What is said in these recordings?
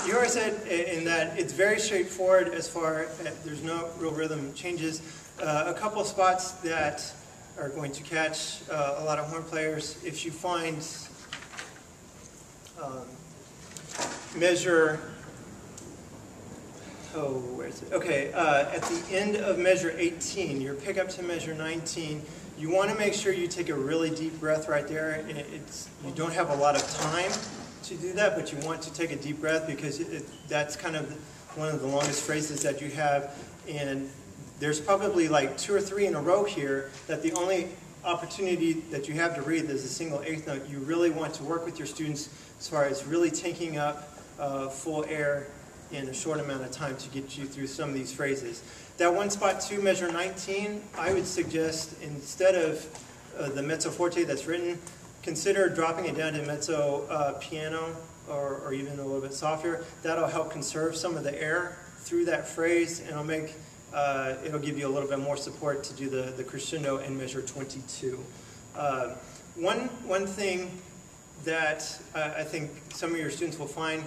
you already said in that it's very straightforward as far as there's no real rhythm changes. A couple of spots that are going to catch a lot of horn players. If you find measure, where is it? Okay, at the end of measure 18, your pickup to measure 19, you want to make sure you take a really deep breath right there. You don't have a lot of time to do that, but you want to take a deep breath because that's kind of one of the longest phrases that you have. And there's probably like 2 or 3 in a row here that the only opportunity that you have to breathe is a single eighth note. You really want to work with your students as far as really taking up full air in a short amount of time to get you through some of these phrases. That one spot 2, measure 19, I would suggest instead of the mezzo forte that's written, consider dropping it down to mezzo piano or even a little bit softer. That'll help conserve some of the air through that phrase, and it'll give you a little bit more support to do the crescendo in measure 22. One thing that I think some of your students will find,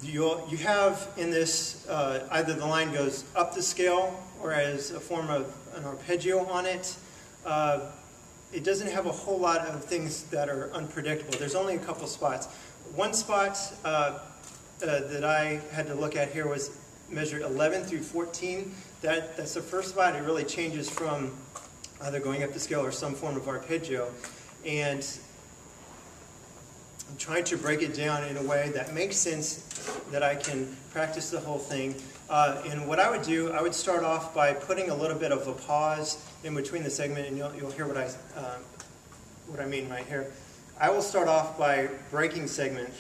you have in this, either the line goes up the scale or as a form of an arpeggio on it. It doesn't have a whole lot of things that are unpredictable. There's only a couple spots. One spot that I had to look at here was measured 11 through 14. That's the first spot. It really changes from either going up the scale or some form of arpeggio. And I'm trying to break it down in a way that makes sense, that I can practice the whole thing. And what I would do, I would start off by putting a little bit of a pause in between the segment, and you'll hear what I mean right here. I will start off by breaking segments.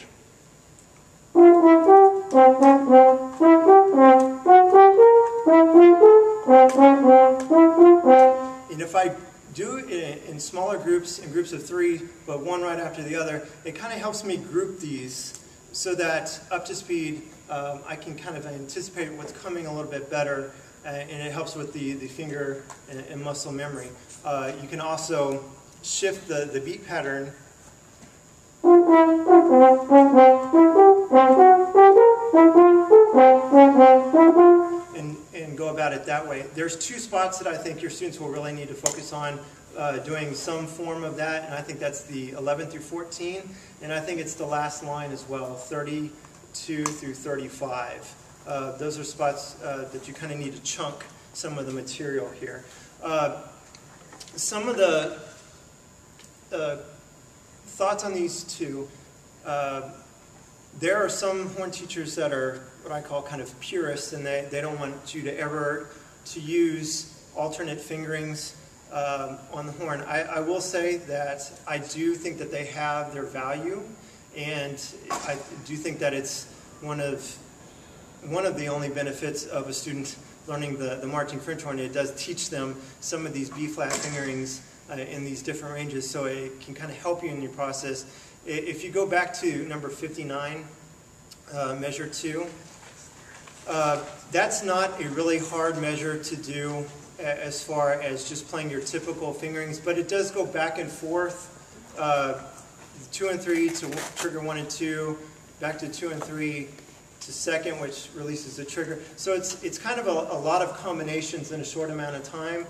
And if I do it in smaller groups, in groups of 3, but one right after the other, it kind of helps me group these so that up to speed, I can kind of anticipate what's coming a little bit better, and it helps with the finger and muscle memory. You can also shift the beat pattern and go about it that way. There's 2 spots that I think your students will really need to focus on doing some form of that, and I think that's the 11 through 14, and I think it's the last line as well, 32 through 35. Those are spots that you kind of need to chunk some of the material here. Some of the thoughts on these 2, there are some horn teachers that are what I call kind of purists, and they don't want you to ever use alternate fingerings on the horn. I will say that I do think that they have their value, and I do think that it's one of the only benefits of a student learning the marching French horn. It does teach them some of these B-flat fingerings in these different ranges, so it can kind of help you in your process. If you go back to number 59, measure 2, that's not a really hard measure to do as far as just playing your typical fingerings, but it does go back and forth, 2 and 3 to trigger 1 and 2, back to 2 and 3 to second, which releases the trigger. So it's kind of a lot of combinations in a short amount of time.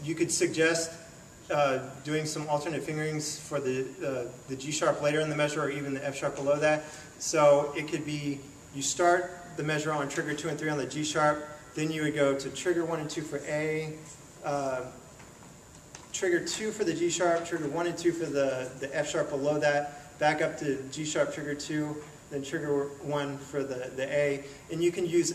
You could suggest doing some alternate fingerings for the G sharp later in the measure, or even the F sharp below that. So it could be, you start the measure on trigger 2 and 3 on the G sharp, then you would go to trigger 1 and 2 for A, trigger 2 for the G sharp, trigger 1 and 2 for the F sharp below that, back up to G sharp trigger 2, then trigger 1 for the A, and you can use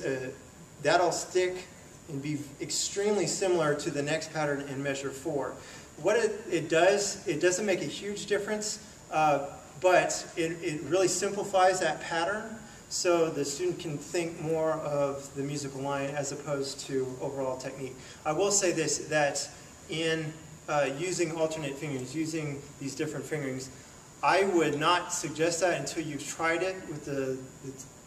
that'll stick and be extremely similar to the next pattern in measure 4. What it does, it doesn't make a huge difference, but it really simplifies that pattern, so the student can think more of the musical line as opposed to overall technique. I will say this, that in using alternate fingerings, using these different fingerings, I would not suggest that until you've tried it with the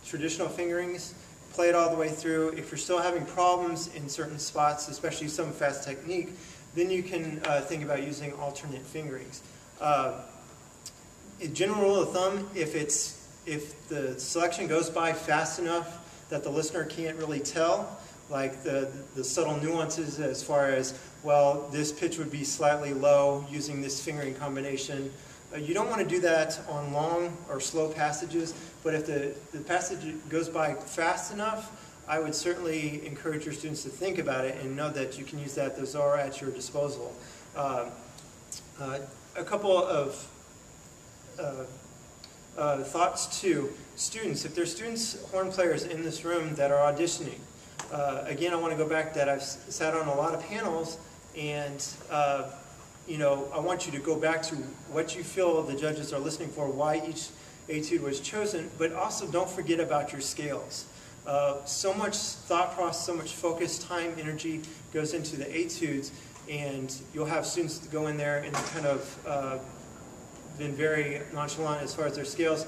traditional fingerings. Play it all the way through. If you're still having problems in certain spots, especially some fast technique, then you can think about using alternate fingerings. a general rule of thumb, if the selection goes by fast enough that the listener can't really tell, like the subtle nuances as far as, well, this pitch would be slightly low using this fingering combination. You don't want to do that on long or slow passages, but if the passage goes by fast enough, I would certainly encourage your students to think about it and know that you can use that. Those are at your disposal. A couple of thoughts to students. If there's students, horn players in this room that are auditioning, again, I want to go back that I've sat on a lot of panels, and you know, I want you to go back to what you feel the judges are listening for, why each etude was chosen, but also don't forget about your scales. So much thought process, so much focus, time, energy goes into the etudes, and you'll have students go in there and kind of been very nonchalant as far as their scales.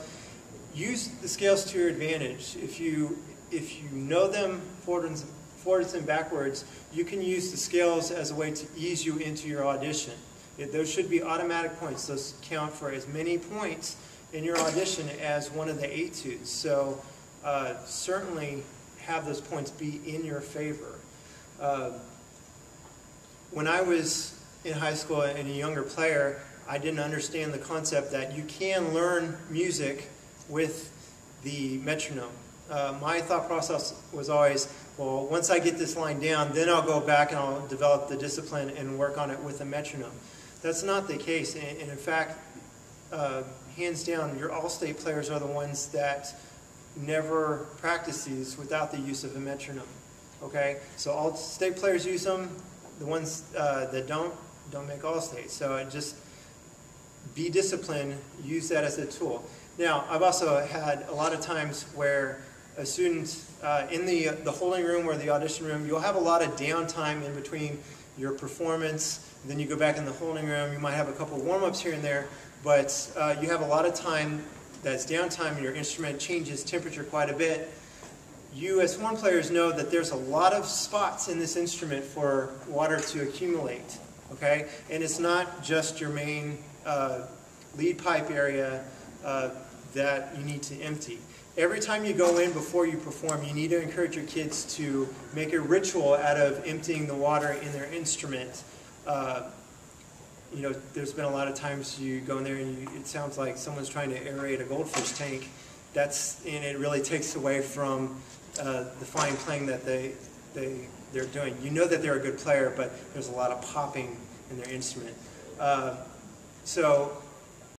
Use the scales to your advantage. If you know them forwards and backwards, you can use the scales as a way to ease you into your audition. Those should be automatic points. Those count for as many points in your audition as one of the etudes. So certainly have those points be in your favor. When I was in high school and a younger player, I didn't understand the concept that you can learn music with the metronome. My thought process was always, well, once I get this line down, then I'll go back and I'll develop the discipline and work on it with a metronome. That's not the case, and in fact, hands down, your all-state players are the ones that never practice these without the use of a metronome. Okay, so all-state players use them. The ones that don't make all-state. So just be disciplined. Use that as a tool. Now, I've also had a lot of times where a student in the holding room or the audition room, you'll have a lot of downtime in between your performance. Then you go back in the holding room. You might have a couple warm-ups here and there, but you have a lot of time that's downtime, and your instrument changes temperature quite a bit. You as horn players know that there's a lot of spots in this instrument for water to accumulate, okay? And it's not just your main lead pipe area that you need to empty. Every time you go in before you perform, you need to encourage your kids to make a ritual out of emptying the water in their instrument. You know, there's been a lot of times you go in there and it sounds like someone's trying to aerate a goldfish tank. And it really takes away from the fine playing that they're doing. You know that they're a good player, but there's a lot of popping in their instrument. So